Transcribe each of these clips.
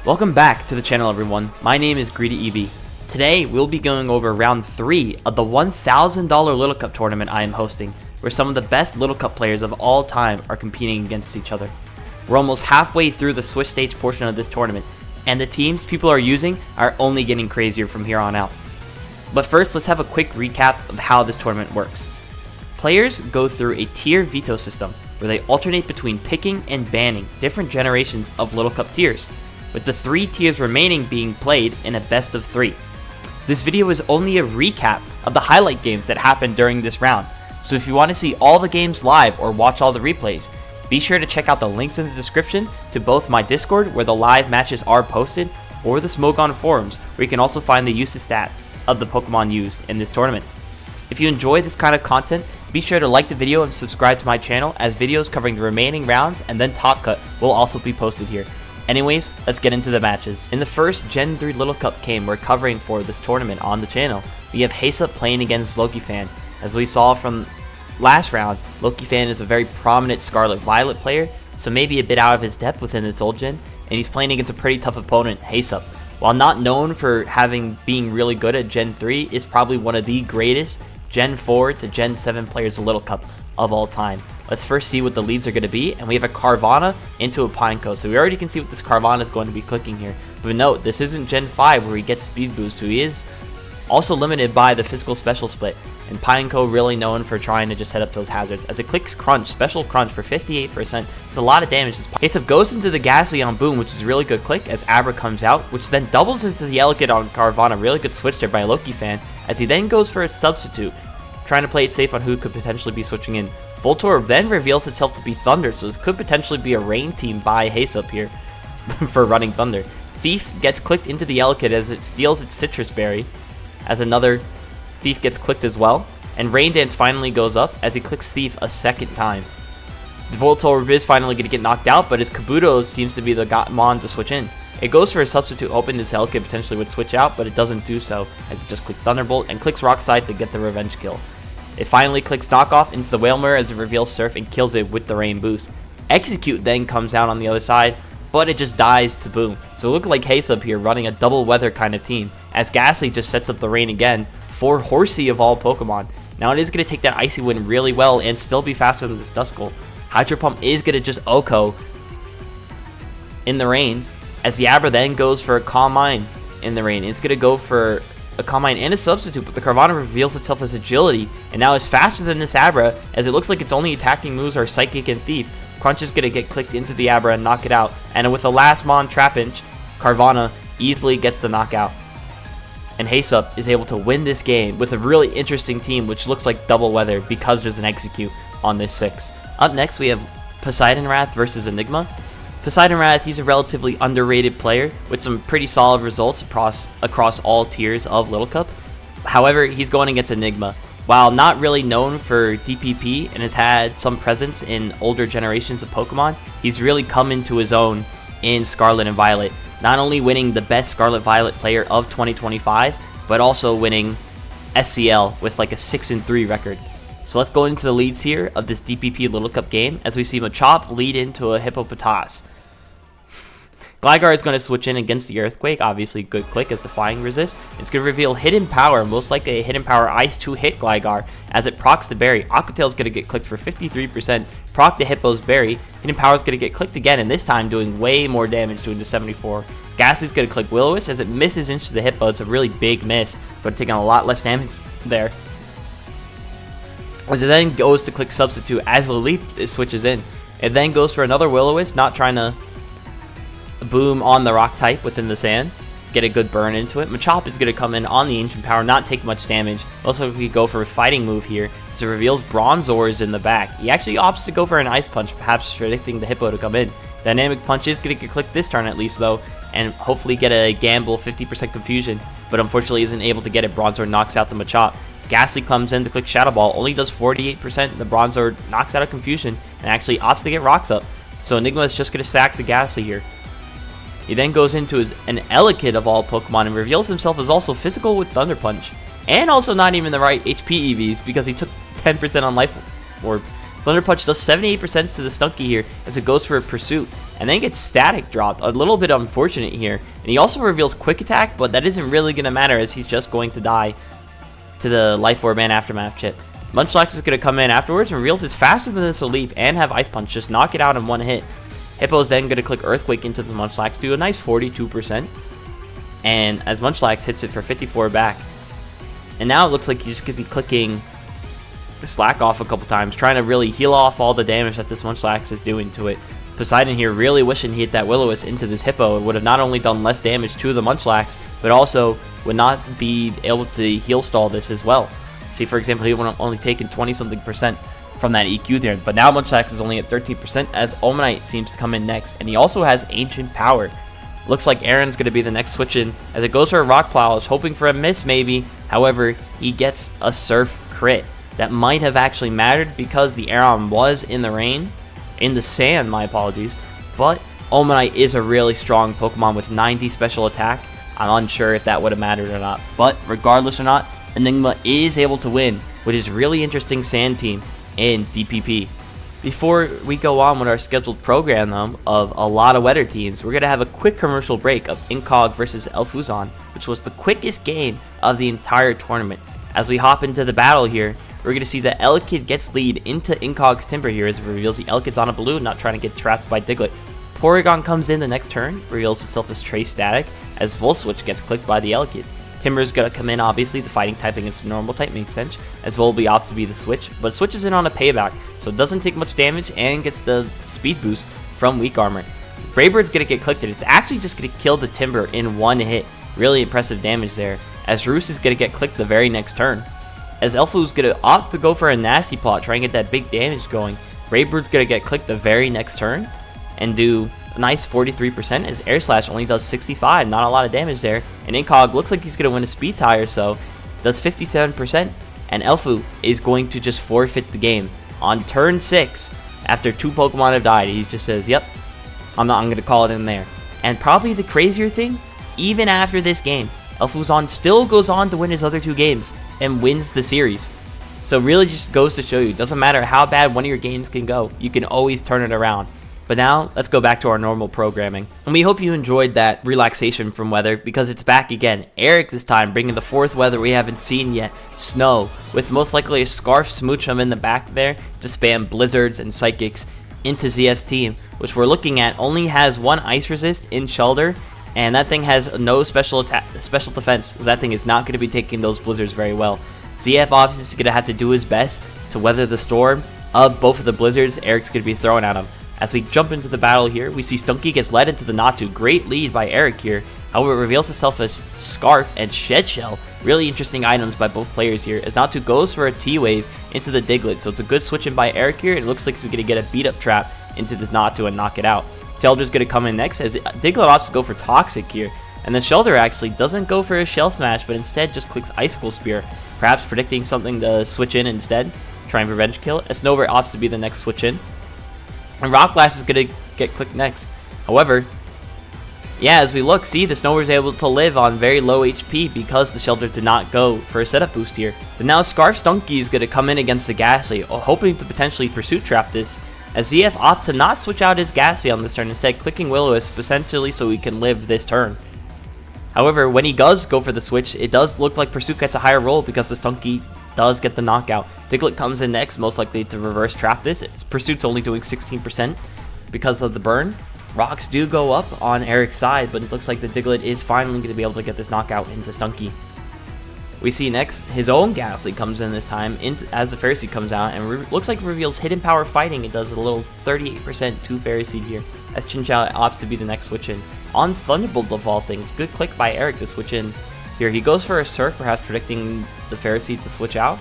Welcome back to the channel, everyone. My name is Greeditational. Today we'll be going over round 3 of the $1,000 Little Cup tournament I am hosting, where some of the best Little Cup players of all time are competing against each other. We're almost halfway through the Swiss stage portion of this tournament, and the teams people are using are only getting crazier from here on out. But first, let's have a quick recap of how this tournament works. Players go through a tier veto system, where they alternate between picking and banning different generations of Little Cup tiers, with the 3 tiers remaining being played in a best of 3. This video is only a recap of the highlight games that happened during this round, so if you want to see all the games live or watch all the replays, be sure to check out the links in the description to both my Discord, where the live matches are posted, or the Smogon forums, where you can also find the usage stats of the Pokemon used in this tournament. If you enjoy this kind of content, be sure to like the video and subscribe to my channel, as videos covering the remaining rounds and then Top Cut will also be posted here. Anyways, let's get into the matches. In the first Gen 3 Little Cup game we're covering for this tournament on the channel, we have Hazup playing against Lokifan. As we saw from last round, Lokifan is a very prominent Scarlet Violet player, so maybe a bit out of his depth within this old gen, and he's playing against a pretty tough opponent, Hazup. While not known for being really good at Gen 3, is probably one of the greatest Gen 4 to Gen 7 players of Little Cup of all time. Let's first see what the leads are going to be, and we have a Carvanha into a Pineco, so we already can see what this Carvanha is going to be clicking here. But note, this isn't Gen 5 where he gets speed boost, so he is also limited by the physical special split, and Pineco really known for trying to just set up those hazards. As it clicks Crunch, Special Crunch for 58%, it's a lot of damage. Hazup goes into the Ghastly on Boom, which is a really good click as Abra comes out, which then doubles into the Elekid on Carvanha. Really good switch there by Lokifan, as he then goes for a substitute, trying to play it safe on who could potentially be switching in. Voltorb then reveals itself to be Thunder, so this could potentially be a rain team by Hazup here for running Thunder. Thief gets clicked into the Elekid as it steals its Citrus Berry, as another Thief gets clicked as well, and Rain Dance finally goes up as he clicks Thief a second time. The Voltorb is finally going to get knocked out, but his Kabuto seems to be the Mon to switch in. It goes for a substitute, hoping this Elekid potentially would switch out, but it doesn't do so, as it just clicks Thunderbolt and clicks Rock Slide to get the revenge kill. It finally clicks Knockoff into the Wailmer as it reveals Surf and kills it with the Rain boost. Execute then comes out on the other side, but it just dies to Boom. So it looked like Hazup here running a double weather kind of team, as Ghastly just sets up the Rain again for Horsey of all Pokemon. Now it is going to take that Icy Wind really well and still be faster than this Duskull. Hydro Pump is going to just Oko in the Rain, as the Abra then goes for a Calm Mind in the Rain. It's going to go for a Calm Mind and a substitute, but the Carvanha reveals itself as Agility, and now is faster than this Abra, as it looks like its only attacking moves are Psychic and Thief. Crunch is going to get clicked into the Abra and knock it out, and with the last Mon Trapinch, Carvanha easily gets the knockout. And Hazup is able to win this game with a really interesting team, which looks like double weather because there's an Execute on this 6. Up next, we have Poseidon Wrath versus Enigma. Poseidon Wrath, he's a relatively underrated player with some pretty solid results across all tiers of Little Cup. However, he's going against Enigma. While not really known for DPP and has had some presence in older generations of Pokemon, he's really come into his own in Scarlet and Violet. Not only winning the best Scarlet Violet player of 2025, but also winning SCL with like a 6-3 record. So let's go into the leads here of this DPP Little Cup game, as we see Machop lead into a Hippopotas. Gligar is going to switch in against the Earthquake, obviously good click as Defying Resist. It's going to reveal Hidden Power, most likely a Hidden Power Ice 2 hit Gligar, as it procs the Berry. Aqua Tail is going to get clicked for 53%, proc the Hippo's Berry. Hidden Power is going to get clicked again, and this time doing way more damage, doing the 74. Ghastly is going to click Will-O-Wisp as it misses into the Hippo. It's a really big miss, but taking a lot less damage there. As it then goes to click Substitute as the Leap switches in. It then goes for another Will-O-Wisp, not trying to Boom on the Rock type within the sand, get a good burn into it. Machop is going to come in on the Ancient Power, not take much damage. Also, if we go for a Fighting move here, so it reveals Bronzors in the back. He actually opts to go for an Ice Punch, perhaps predicting the Hippo to come in. Dynamic Punch is going to get clicked this turn at least though, and hopefully get a Gamble 50% Confusion, but unfortunately isn't able to get it. Bronzor knocks out the Machop. Ghastly comes in to click Shadow Ball, only does 48%. The Bronzor knocks out a Confusion and actually opts to get Rocks up. So Enigma is just going to sack the Ghastly here. He then goes into an Elekid of all Pokemon and reveals himself as also physical with Thunder Punch. And also not even the right HP EVs, because he took 10% on Life Orb. Thunder Punch does 78% to the Stunky here as it goes for a Pursuit. and then gets static dropped. A little bit unfortunate here. And he also reveals quick attack, but that isn't really going to matter as he's just going to die to the Life Orb and Aftermath chip. Munchlax is going to come in afterwards and reveals it's faster than this Leaf and have Ice Punch. Just knock it out in one hit. Hippo's then going to click Earthquake into the Munchlax, do a nice 42%. And as Munchlax hits it for 54 back. And now it looks like he's just going to be clicking Slack off a couple times, trying to really heal off all the damage that this Munchlax is doing to it. Poseidon here really wishing he hit that Will-O-Wisp into this Hippo. It would have not only done less damage to the Munchlax, but also would not be able to heal stall this as well. See, for example, he would have only taken 20-something% from that EQ there. But now Munchlax is only at 13% as Omanite seems to come in next. And he also has Ancient Power. Looks like Aaron's going to be the next switch in as it goes for a Rock Plow, hoping for a miss maybe. However, he gets a Surf crit. That might have actually mattered because the Aeron was in the rain, in the sand, my apologies. But Omanite is a really strong Pokemon with 90 special attack. I'm unsure if that would have mattered or not. But regardless or not, Enigma is able to win with his really interesting sand team in DPP. Before we go on with our scheduled program though, of a lot of weather teams, we're going to have a quick commercial break of Incog versus Elfuzon, which was the quickest game of the entire tournament. As we hop into the battle here, we're going to see that Elekid gets lead into Incog's Timber here as it reveals the Elekid's on a balloon, not trying to get trapped by Diglett. Porygon comes in the next turn, reveals itself as Trace Static, as Volt Switch gets clicked by the Elekid. Timber's going to come in, obviously, the fighting type against the normal type makes sense, as Volbeat opts to be the switch, but switches in on a payback, so it doesn't take much damage and gets the speed boost from Weak Armor. Braybird's going to get clicked, and it's actually just going to kill the Timber in one hit. Really impressive damage there, as Roos is going to get clicked the very next turn. As Elfu's going to opt to go for a Nasty Plot, try and get that big damage going. Braybird's going to get clicked the very next turn and do a nice 43% as Air Slash only does 65, not a lot of damage there. And Incog looks like he's going to win a speed tie or so, does 57%, and Elfu is going to just forfeit the game. On turn 6, after 2 Pokemon have died, he just says, yep, I'm going to call it in there. And probably the crazier thing, even after this game, Elfuzon still goes on to win his other 2 games and wins the series. So really just goes to show you, doesn't matter how bad one of your games can go, you can always turn it around. But now, let's go back to our normal programming. And we hope you enjoyed that relaxation from weather, because it's back again. Eric this time bringing the 4th weather we haven't seen yet, snow, with most likely a Scarf Smoochum in the back there to spam Blizzards and Psychics into ZF's team, which we're looking at only has 1 Ice Resist in Shoulder, and that thing has no special defense, because that thing is not going to be taking those Blizzards very well. ZF obviously is going to have to do his best to weather the storm of both of the Blizzards Eric's going to be throwing at him. As we jump into the battle here, we see Stunky gets led into the Natu. Great lead by Eric here. However, it reveals itself as Scarf and Shed Shell. Really interesting items by both players here, as Natu goes for a T-Wave into the Diglett. So it's a good switch in by Eric here. It looks like he's going to get a beat-up trap into this Natu and knock it out. Shelter's going to come in next, as Diglett opts to go for Toxic here. And the Shelter actually doesn't go for a Shell Smash, but instead just clicks Icicle Spear, perhaps predicting something to switch in instead. Try and revenge kill. As Snowbird opts to be the next switch in. And Rock Blast is going to get clicked next. However, yeah, as we look, see, the Snower is able to live on very low HP because the Shelter did not go for a setup boost here. But now Scarf Stunky is going to come in against the Ghastly, hoping to potentially Pursuit Trap this, as ZF opts to not switch out his Ghastly on this turn, instead clicking Will-O-Wisp essentially so he can live this turn. However, when he does go for the switch, it does look like Pursuit gets a higher roll because the Stunky does get the knockout. Diglett comes in next, most likely to reverse trap this. Pursuit's only doing 16% because of the burn. Rocks do go up on Eric's side, but it looks like the Diglett is finally going to be able to get this knockout into Stunky. We see next, his own Ghastly comes in this time as the Fairy Seed comes out, and looks like reveals Hidden Power Fighting. It does a little 38% to Fairy Seed here, as Chinchou opts to be the next switch in. On Thunderbolt of all things, good click by Eric to switch in. Here he goes for a Surf, perhaps predicting the Fairy Seed to switch out.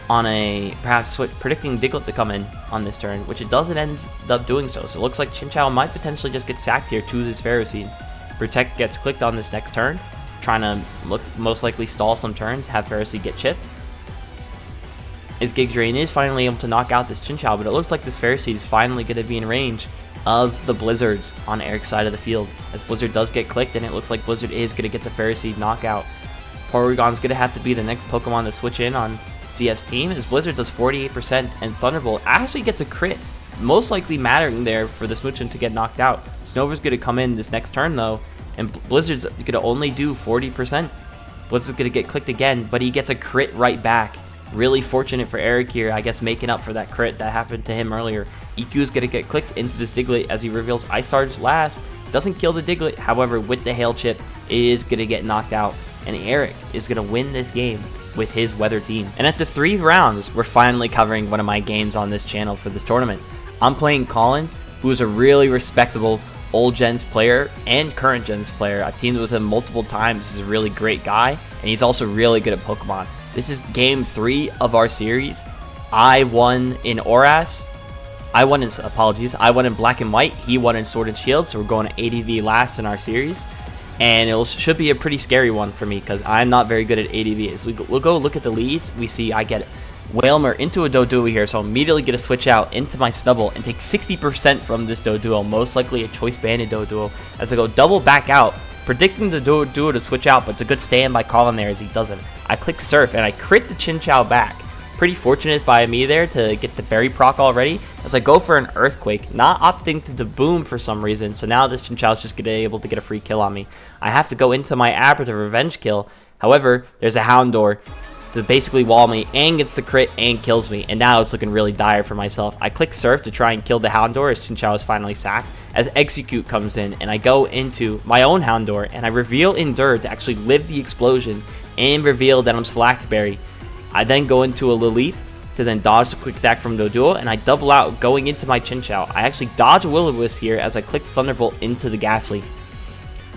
On a, perhaps predicting Diglett to come in on this turn, which it doesn't end up doing so. So it looks like Chinchou might potentially just get sacked here to this Fairy Seed. Protect gets clicked on this next turn, trying to most likely stall some turns, have Fairy Seed get chipped. His Gig Drain is finally able to knock out this Chinchou, but it looks like this Fairy Seed is finally going to be in range of the Blizzards on Eric's side of the field, as Blizzard does get clicked, and it looks like Blizzard is going to get the Fairy Seed knockout. Porygon's going to have to be the next Pokemon to switch in on CF's team, as Blizzard does 48%, and Thunderbolt actually gets a crit most likely mattering there for the Smoochum to get knocked out. Snover's going to come in this next turn though, and Blizzard's going to only do 40%. Blizzard's going to get clicked again, but he gets a crit right back. Really fortunate for Eric here, I guess, making up for that crit that happened to him earlier. EQ's going to get clicked into this Diglett as he reveals Ice Charge last. Doesn't kill the Diglett, however, with the Hail Chip, it is going to get knocked out. And Eric is going to win this game with his Weather team. And after 3 rounds, we're finally covering one of my games on this channel for this tournament. I'm playing Colin, who is a really respectable old gens player and current gens player. I've teamed with him multiple times. He's a really great guy, and he's also really good at Pokemon. This is game 3 of our series. I won in Oras. I won in Black and White. He won in Sword and Shield, so we're going to ADV last in our series. And it should be a pretty scary one for me because I'm not very good at ADV. As we'll go look at the leads, we see I get Whalmer into a Doduo here, so I'll immediately get a switch out into my Snubbull and take 60% from this Doduo, most likely a Choice Banded Doduo, as I go double back out, predicting the Doduo to switch out, but it's a good stand by Colin there as he doesn't. I click Surf and I crit the Chinchou back. Pretty fortunate by me there to get the Berry proc already, as I go for an Earthquake, not opting to Boom for some reason, so now this Chinchou is just gonna be able to get a free kill on me. I have to go into my Abra to revenge kill, however, there's a Houndour to basically wall me and gets the crit and kills me, and now it's looking really dire for myself. I click Surf to try and kill the Houndour as Chinchou is finally sacked, as Execute comes in, and I go into my own Houndour, and I reveal Endure to actually live the explosion and reveal that I'm Slackberry. I then go into a Lilip to then dodge the quick attack from Doduo, and I double out going into my Chinchou. I actually dodge a Will-O-Wisp here as I click Thunderbolt into the Ghastly.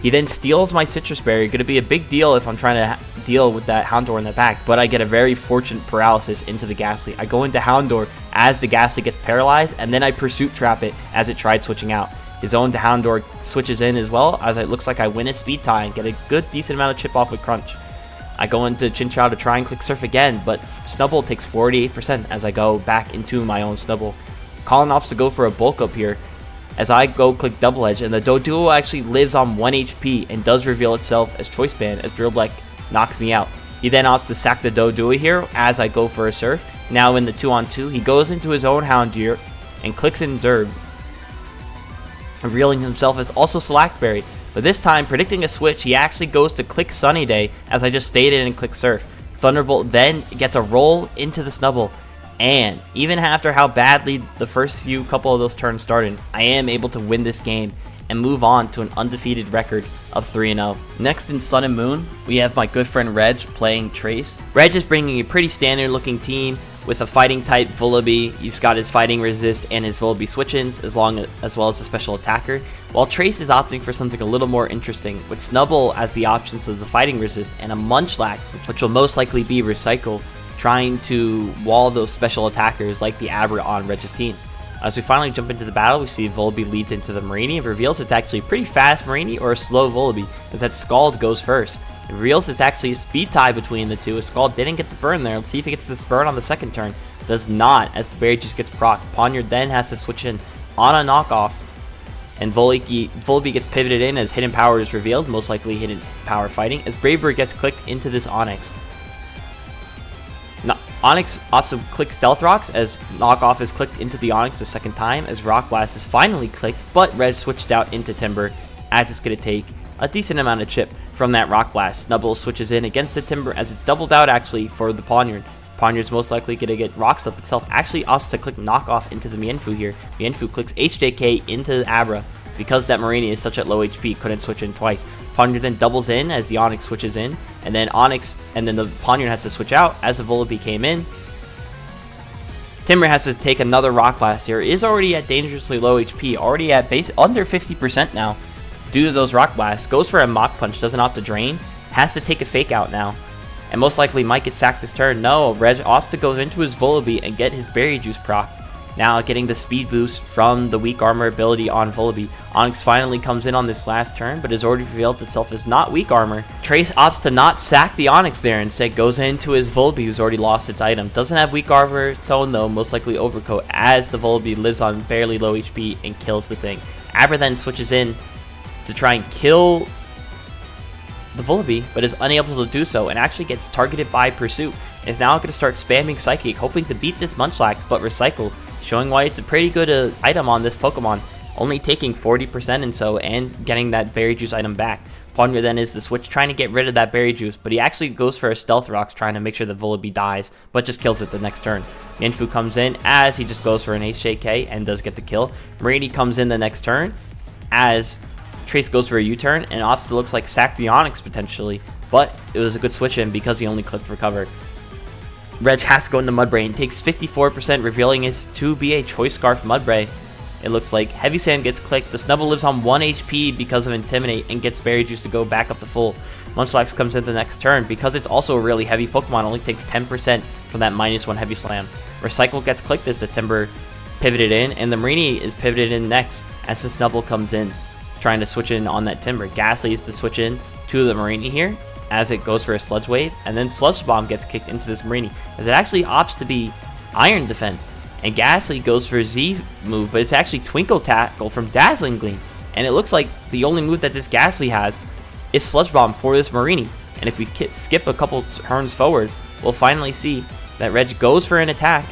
He then steals my Citrus Berry. Going to be a big deal if I'm trying to deal with that Houndour in the back, but I get a very fortunate paralysis into the Ghastly. I go into Houndour as the Ghastly gets paralyzed, and then I Pursuit Trap it as it tried switching out. His own Houndour switches in as well, as it looks like I win a speed tie and get a good decent amount of chip off with Crunch. I go into Chinchou to try and click Surf again, but Snubbull takes 48% as I go back into my own Snubbull. Colin opts to go for a Bulk Up here, as I go click Double Edge, and the Doduo actually lives on 1 HP and does reveal itself as Choice Band as Drillbleck knocks me out. He then opts to sack the Doduo here as I go for a Surf. Now in the 2-on-2, he goes into his own Houndour and clicks Endure, revealing himself as also Slackberry. But this time, predicting a switch, he actually goes to click Sunny Day, as I just stated, and click Surf. Thunderbolt then gets a roll into the Snubbull, and even after how badly the first couple of those turns started, I am able to win this game and move on to an undefeated record of 3-0. Next in Sun and Moon, we have my good friend Reg playing Trace. Reg is bringing a pretty standard looking team with a fighting type Vullaby. He's got his fighting resist and his Vullaby switch-ins as well as the special attacker, while Trace is opting for something a little more interesting with Snubbull as the options of the fighting resist and a Munchlax, which will most likely be Recycle, trying to wall those special attackers like the Abra on Reg's team. As we finally jump into the battle, we see Vullaby leads into the Mareanie and reveals it's actually a pretty fast Mareanie or a slow Vullaby, as that Scald goes first. It reveals it's actually a speed tie between the two. Scald didn't get the burn there. Let's see if he gets this burn on the second turn. Does not, as the berry just gets proc. Poniard then has to switch in on a knockoff, and Vullaby gets pivoted in as Hidden Power is revealed, most likely Hidden Power fighting, as Bravery gets clicked into this Onix. Onix opts to click Stealth Rocks as Knockoff is clicked into the Onix a second time, as Rock Blast is finally clicked, but Red switched out into Timber as it's going to take a decent amount of chip from that Rock Blast. Snubbull switches in against the Timber as it's doubled out actually for the Poniard. Poniard's most likely going to get Rocks up itself, actually opts to click Knockoff into the Mienfoo here. Mienfoo clicks HJK into the Abra because that Mareanie is such at low HP, couldn't switch in twice. Poniard then doubles in as the Onix switches in, and then the Poniard has to switch out as the Vullaby came in. Timber has to take another Rock Blast here. Is already at dangerously low HP, already at base under 50% now due to those Rock Blasts. Goes for a Mach Punch, doesn't opt to drain, has to take a Fake Out now, and most likely might get sacked this turn. No, Reg opts to go into his Vullaby and get his Berry Juice proc. Now getting the speed boost from the weak armor ability on Vullaby. Onix finally comes in on this last turn, but has already revealed itself as not weak armor. Trace opts to not sack the Onix there, instead goes into his Vullaby, who's already lost its item. Doesn't have weak armor its own though, most likely Overcoat, as the Vullaby lives on barely low HP and kills the thing. Abra then switches in to try and kill the Vullaby, but is unable to do so and actually gets targeted by Pursuit. And is now going to start spamming Psychic, hoping to beat this Munchlax, but Recycle showing why it's a pretty good item on this Pokemon, only taking 40% and getting that Berry Juice item back. Ponder then is the switch trying to get rid of that Berry Juice, but he actually goes for a Stealth Rocks trying to make sure the Volibee dies, but just kills it the next turn. Mienfoo comes in as he just goes for an Ace JK and does get the kill. Mareanie comes in the next turn as Trace goes for a U-turn, and opts looks like sack the Onix potentially, but it was a good switch in because he only clicked recover. Reg has to go into Mudbray and takes 54%, revealing his to be a Choice Scarf Mudbray. It looks like Heavy Sand gets clicked. The Snubbull lives on 1 HP because of Intimidate and gets Berry Juice to go back up to full. Munchlax comes in the next turn because it's also a really heavy Pokemon, only takes 10% from that -1 Heavy Slam. Recycle gets clicked as the Timber pivoted in, and the Mareanie is pivoted in next as the Snubbull comes in, trying to switch in on that Timber. Ghastly is to switch in to the Mareanie here as it goes for a Sludge Wave, and then Sludge Bomb gets kicked into this Mareanie as it actually opts to be Iron Defense. And Ghastly goes for a Z move, but it's actually Twinkle Tackle from Dazzling Gleam. And it looks like the only move that this Ghastly has is Sludge Bomb for this Mareanie. And if we skip a couple turns forwards, we'll finally see that Reg goes for an attack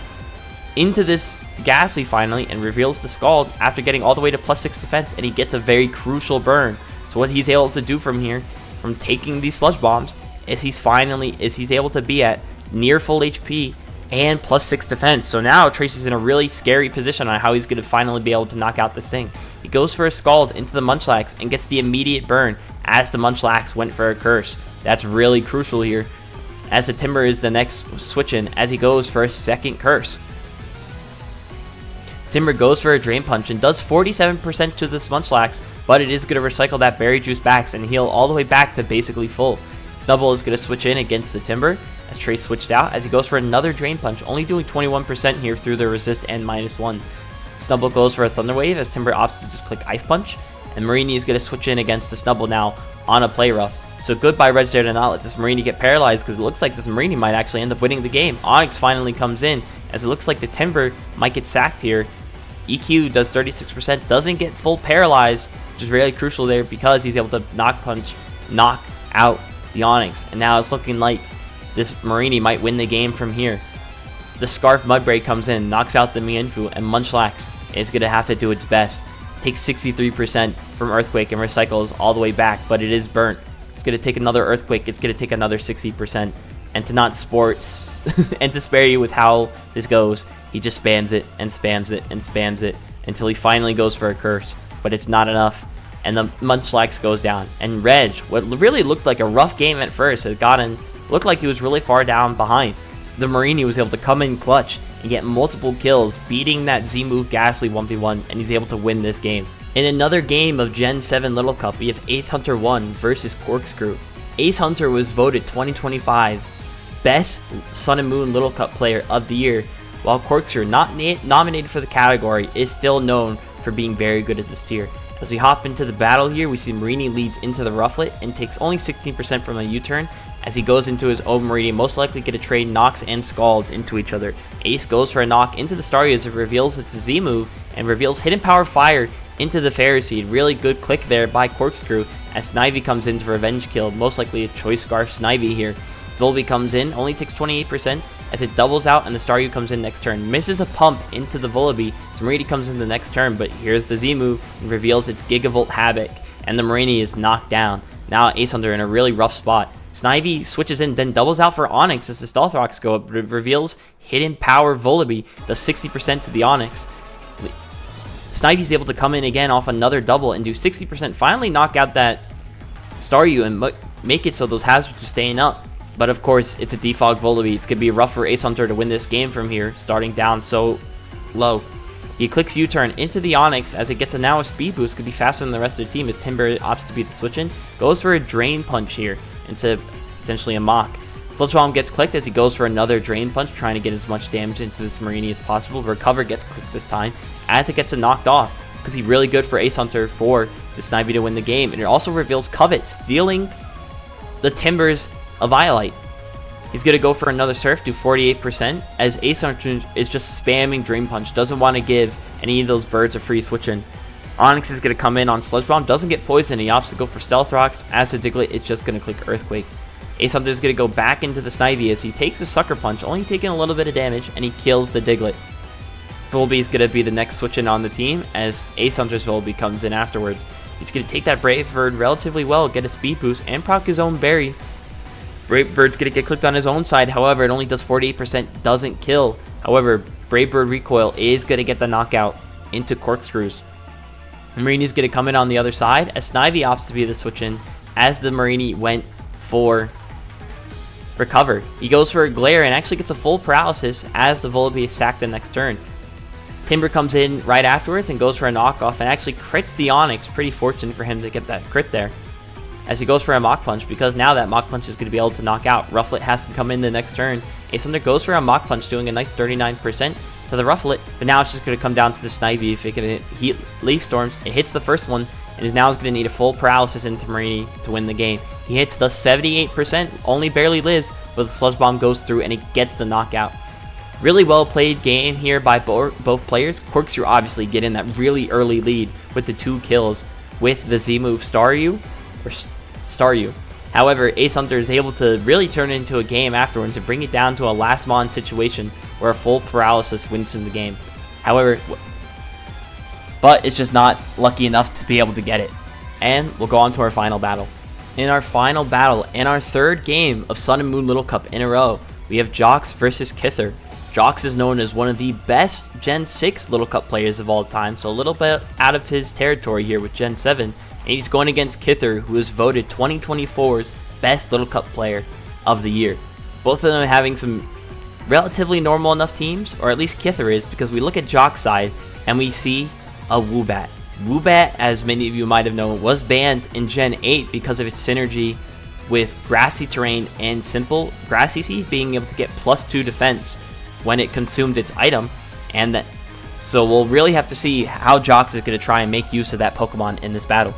into this Ghastly finally and reveals the Scald after getting all the way to +6 defense, and he gets a very crucial burn. So what he's able to do from here, from taking these Sludge Bombs, is he's able to be at near full HP and +6 defense. So now Trace is in a really scary position on how he's going to finally be able to knock out this thing. He goes for a Scald into the Munchlax and gets the immediate burn as the Munchlax went for a Curse. That's really crucial here, as the Timber is the next switch in as he goes for a second Curse. Timber goes for a Drain Punch and does 47% to this Munchlax, but it is going to recycle that Berry Juice back and heal all the way back to basically full. Snubbull is going to switch in against the Timber as Trace switched out as he goes for another Drain Punch, only doing 21% here through the resist and -1. Snubbull goes for a Thunder Wave as Timber opts to just click Ice Punch, and Mareanie is going to switch in against the Snubbull now on a Play Rough. So goodbye Reg there to not let this Mareanie get paralyzed, because it looks like this Mareanie might actually end up winning the game. Onix finally comes in as it looks like the Timber might get sacked here. EQ does 36%, doesn't get full paralyzed, which is really crucial there because he's able to knock out the Onix. And now it's looking like this Mareanie might win the game from here. The Scarf Mudbray comes in, knocks out the Mienfoo, and Munchlax is going to have to do its best. Takes 63% from Earthquake and recycles all the way back, but it is burnt. It's going to take another Earthquake, it's going to take another 60%. And to not and to spare you with how this goes, he just spams it and spams it and spams it until he finally goes for a Curse, but it's not enough. And the Munchlax goes down. And Reg, what really looked like a rough game at first, looked like he was really far down behind. The Mareanie was able to come in clutch and get multiple kills, beating that Z-move Ghastly 1v1, and he's able to win this game. In another game of Gen 7 Little Cup, we have Ace Hunter 1 versus Corkscrew. Ace Hunter was voted 2025's Best Sun and Moon Little Cup Player of the Year, while Corkscrew, not nominated for the category, is still known for being very good at this tier. As we hop into the battle here, we see Mareanie leads into the Rufflet and takes only 16% from a U-turn as he goes into his own Mareanie, most likely going to trade Knocks and Scalds into each other. Ace goes for a Knock into the Staryu as it reveals its Z move and reveals Hidden Power Fire into the Ferroseed. Really good click there by Corkscrew as Snivy comes in to revenge kill, most likely a Choice Scarf Snivy here. Volby comes in, only takes 28% as it doubles out, and the Staryu comes in next turn. Misses a pump into the Volibee, so Mareanie comes in the next turn, but here's the Z move and reveals its Gigavolt Havoc, and the Mareanie is knocked down. Now Ace Hunter in a really rough spot. Snivy switches in, then doubles out for Onix as the Stealth Rocks go up, but it reveals Hidden Power Volibee, does 60% to the Onix. Snivy's able to come in again off another double and do 60%, finally knock out that Staryu and make it so those hazards are staying up. But of course, it's a defog Volibee. It's going to be rough for Ace Hunter to win this game from here, starting down so low. He clicks U-turn into the Onix as it gets now a speed boost. Could be faster than the rest of the team as Timber opts to be the switch in. Goes for a Drain Punch here into potentially a Mach. Sludge Bomb gets clicked as he goes for another Drain Punch, trying to get as much damage into this Mareanie as possible. Recover gets clicked this time as it gets knocked off. Could be really good for Ace Hunter for the Snivy to win the game. And it also reveals Covet, stealing the Timbers of Violite. He's going to go for another Surf, do 48%, as Ace Hunter is just spamming Drain Punch, doesn't want to give any of those birds a free switch in. Onix is going to come in on Sludge Bomb, doesn't get poisoned, he opts to go for Stealth Rocks, as the Diglett is just going to click Earthquake. Ace Hunter is going to go back into the Snivy as he takes the Sucker Punch, only taking a little bit of damage, and he kills the Diglett. Volbeat is going to be the next switch in on the team as Ace Hunter's Volbeat comes in afterwards. He's going to take that Brave Bird relatively well, get a speed boost, and proc his own berry. Brave Bird's going to get clicked on his own side, however, it only does 48%, doesn't kill. However, Brave Bird recoil is going to get the knockout into Corkscrews. Marini's going to come in on the other side as Snivy opts to be the switch in as the Marini went for Recover. He goes for a Glare and actually gets a full paralysis as the Volbeat is sacked the next turn. Timber comes in right afterwards and goes for a knockoff and actually crits the Onix. Pretty fortunate for him to get that crit there. As he goes for a Mach Punch, because now that Mach Punch is going to be able to knock out. Rufflet has to come in the next turn. Ace Hunter goes for a Mach Punch, doing a nice 39% to the Rufflet, but now it's just going to come down to the Snivy. If it can hit Leaf Storms, it hits the first one, and is now going to need a full paralysis into Marini to win the game. He hits the 78%, only barely lives, but the Sludge Bomb goes through and it gets the knockout. Really well played game here by both players. Corkscrew obviously getting that really early lead with the 2 kills with the Z move Staryu. However, Ace Hunter is able to really turn it into a game afterwards to bring it down to a last mon situation where a full paralysis wins in the game. However, but it's just not lucky enough to be able to get it. And we'll go on to our final battle. In our final battle, in our third game of Sun and Moon Little Cup in a row, we have Jox versus Kither. Jox is known as one of the best Gen 6 Little Cup players of all time, so a little bit out of his territory here with Gen 7. And he's going against Kither, who was voted 2024's best Little Cup player of the year. Both of them having some relatively normal enough teams, or at least Kither is, because we look at Jock's side and we see a Woobat. Woobat, as many of you might have known, was banned in Gen 8 because of its synergy with Grassy Terrain and Simple Grassy Seed being able to get +2 defense when it consumed its item, and that. So we'll really have to see how Jox is going to try and make use of that Pokemon in this battle.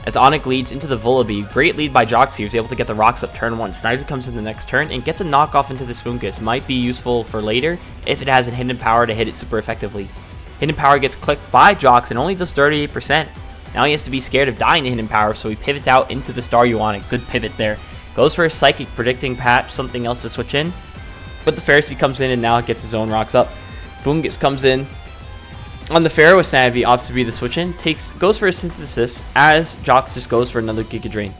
As Onyx leads into the Vullaby, great lead by Jox here. He's able to get the rocks up turn 1. Snivy comes in the next turn and gets a knockoff into this Fungus. Might be useful for later if it has a hidden power to hit it super effectively. Hidden power gets clicked by Jox and only does 38%. Now he has to be scared of dying to hidden power, so he pivots out into the Staryu Onyx. Good pivot there. Goes for a Psychic, predicting perhaps something else to switch in. But the Pharisee comes in and now gets his own rocks up. Fungus comes in on the Pharaoh with Snivy, opts to be the switch in, goes for a Synthesis as Jox just goes for another Giga Drain.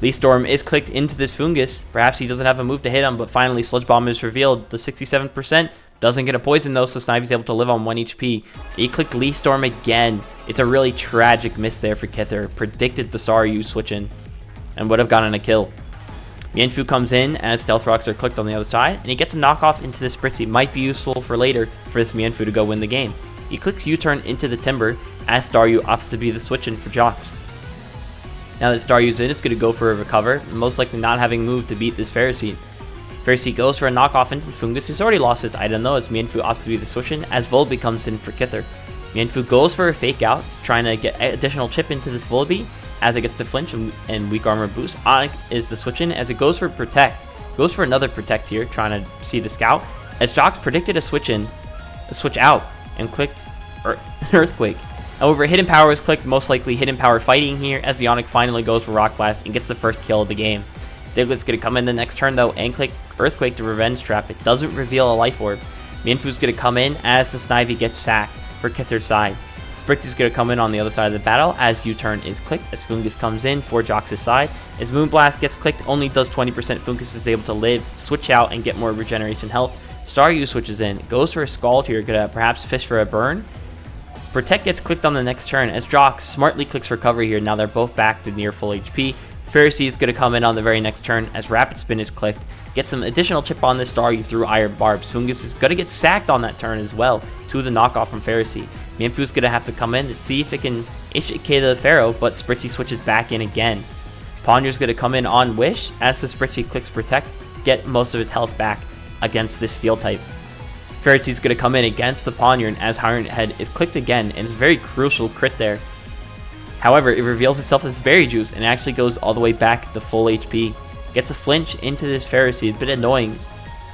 Leaf Storm is clicked into this Fungus. Perhaps he doesn't have a move to hit him, but finally Sludge Bomb is revealed. The 67% doesn't get a poison though, so Snivy's able to live on 1 HP. He clicked Leaf Storm again. It's a really tragic miss there for Kither. Predicted the Staryu switch in and would have gotten a kill. Mienfoo comes in as Stealth Rocks are clicked on the other side, and he gets a knockoff into this Spritzee. Might be useful for later for this Mienfoo to go win the game. He clicks U-turn into the Timber as Staryu opts to be the switch in for Jox. Now that Staryu's in, it's going to go for a Recover, most likely not having moved to beat this Pharisee. Pharisee goes for a knockoff into the Fungus, who's already lost his item though, as Mienfoo opts to be the switch in as Volbeat comes in for Kither. Mienfoo goes for a Fake Out, trying to get additional chip into this Volbeat as it gets to flinch and weak armor boost. Onyx is the switch in as it goes for Protect. Goes for another Protect here, trying to see the Scout, as Jox predicted a switch out, and clicked Earthquake. However, Hidden Power is clicked, most likely Hidden Power fighting here, as the Onyx finally goes for Rock Blast and gets the first kill of the game. Diglett's going to come in the next turn though and click Earthquake to Revenge Trap. It doesn't reveal a Life Orb. Mienfoo's going to come in as the Snivy gets sacked for Kither's side. Spritzy's going to come in on the other side of the battle as U-turn is clicked, as Fungus comes in for Jox's side. As Moonblast gets clicked, only does 20%. Fungus is able to live, switch out, and get more regeneration health. Staryu switches in, goes for a Scald here, gonna perhaps fish for a burn. Protect gets clicked on the next turn as Jox smartly clicks Recovery here. Now they're both back to near full HP. Pharisee is going to come in on the very next turn as Rapid Spin is clicked. Get some additional chip on this Staryu through Iron Barbs. Fungus is going to get sacked on that turn as well to the knockoff from Pharisee. Mienfoo's going to have to come in to see if it can HK the Pharaoh, but Spritzee switches back in again. Ponder's going to come in on Wish as the Spritzee clicks Protect, get most of its health back against this Steel type. Pharisee's going to come in against the Poniard as Iron Head is clicked again, and it's a very crucial crit there. However, it reveals itself as Berry Juice and actually goes all the way back to full HP. Gets a flinch into this Pharisee, a bit annoying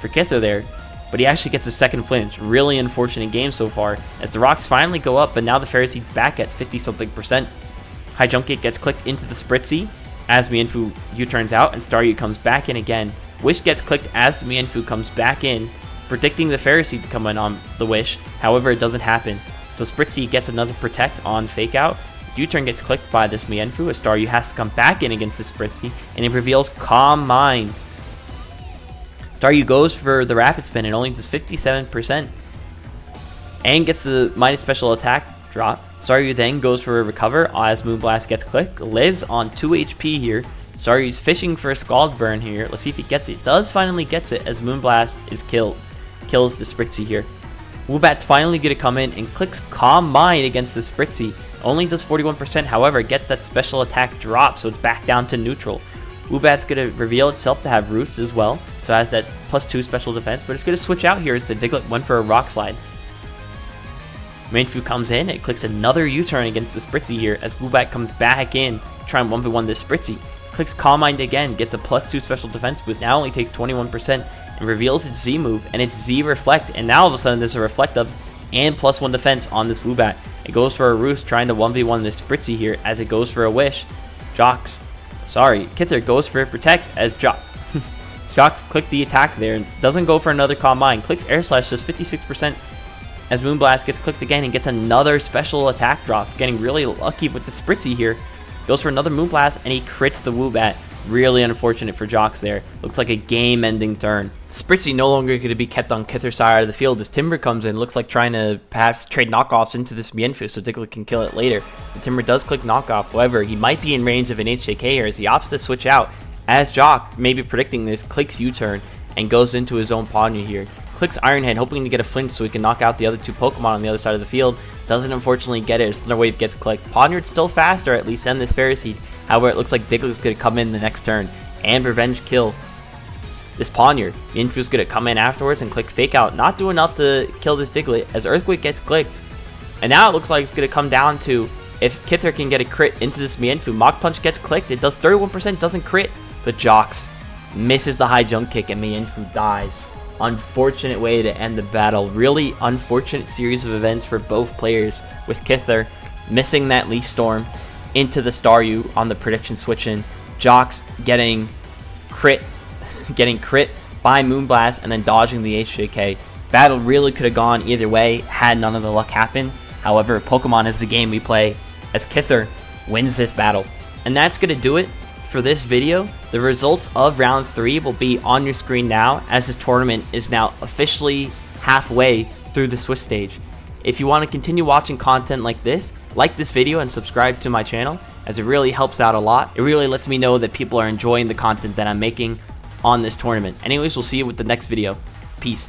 for Kither there, but he actually gets a second flinch. Really unfortunate game so far, as the rocks finally go up, but now the Pharisee's back at 50-something%. High Jump Kick gets clicked into the Spritzee as Mienfoo U-turns out, and Staryu comes back in again. Wish gets clicked as Mienfoo comes back in predicting the Fairy Seed to come in on the Wish. However, it doesn't happen. So Spritzee gets another Protect on Fake Out. U-turn gets clicked by this Mienfoo. A Staryu has to come back in against this Spritzee, and it reveals Calm Mind. Staryu goes for the Rapid Spin and only does 57%. And gets the minus special attack drop. Staryu then goes for a recover as Moonblast gets clicked. Lives on 2 HP here. Staryu's fishing for a Scald Burn here. Let's see if he gets it. Does finally gets it as Moonblast is kills the Spritzee here. Woobat's finally going to come in and clicks Calm Mind against the Spritzee. Only does 41%, however, gets that special attack drop, so it's back down to neutral. Woobat's going to reveal itself to have Roost as well, so it has that +2 special defense, but it's going to switch out here as the Diglett went for a Rock Slide. Mienfoo comes in, it clicks another U-turn against the Spritzee here as Woobat comes back in to try and 1v1 this Spritzee. Clicks Calm Mind again, gets a +2 special defense boost, now only takes 21%, and reveals its Z move, and it's Z Reflect, and now all of a sudden there's a Reflect up and +1 defense on this Woobat. It goes for a Roost, trying to 1v1 this Spritzee here as it goes for a Wish. Kither goes for a Protect as Jocks clicked the attack there and doesn't go for another Calm Mind. Clicks Air Slash, does 56%. As Moonblast gets clicked again and gets another special attack drop, getting really lucky with the Spritzee here. Goes for another Moonblast and he crits the Woobat. Really unfortunate for Jocks there. Looks like a game-ending turn. Spritzee no longer going to be kept on Kither's side of the field as Timber comes in. Looks like trying to perhaps trade knockoffs into this Mienfoo so Diglett can kill it later. The Timber does click knockoff. However, he might be in range of an HJK here as he opts to switch out. As Jock, maybe predicting this, clicks U-turn and goes into his own Ponyo here. Clicks Iron Head, hoping to get a flinch so he can knock out the other two Pokemon on the other side of the field. Doesn't unfortunately get it as Thunder Wave gets clicked. Ponyard's still faster, at least, than this Fairy Seed. However, it looks like Diglett's going to come in the next turn and revenge kill this Ponyard. Mienfoo's going to come in afterwards and click Fake Out. Not do enough to kill this Diglett as Earthquake gets clicked. And now it looks like it's going to come down to if Kither can get a crit into this Mienfoo. Mach Punch gets clicked. It does 31%, doesn't crit. But Jocks misses the high jump kick and Mienfoo dies. Unfortunate way to end the battle. Really unfortunate series of events for both players, with Kither missing that Leaf Storm into the Staryu on the prediction switch in. Jocks getting crit by Moonblast and then dodging the HJK. Battle really could have gone either way had none of the luck happened. However, Pokemon is the game we play as Kither wins this battle. And that's going to do it for this video. The results of round 3 will be on your screen now as this tournament is now officially halfway through the Swiss stage. If you want to continue watching content like this video and subscribe to my channel as it really helps out a lot. It really lets me know that people are enjoying the content that I'm making on this tournament. Anyways, we'll see you with the next video. Peace.